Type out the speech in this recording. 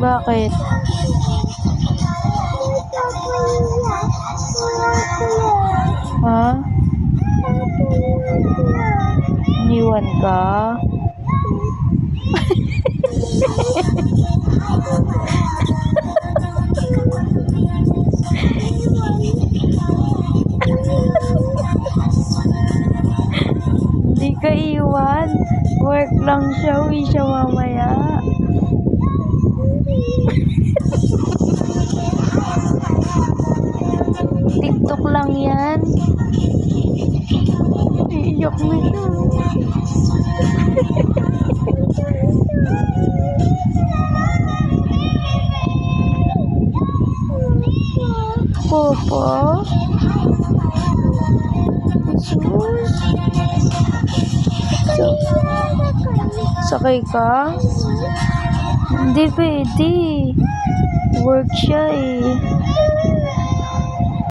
Bakit? Ha? Iniwan ka? Hindi ka iwan. Work lang siya. Uwi siya mamaya. TikTok lang yan. Iiyak na siya. Papa? Jesus? Sakay ka? Hindi pwede. Work siya eh.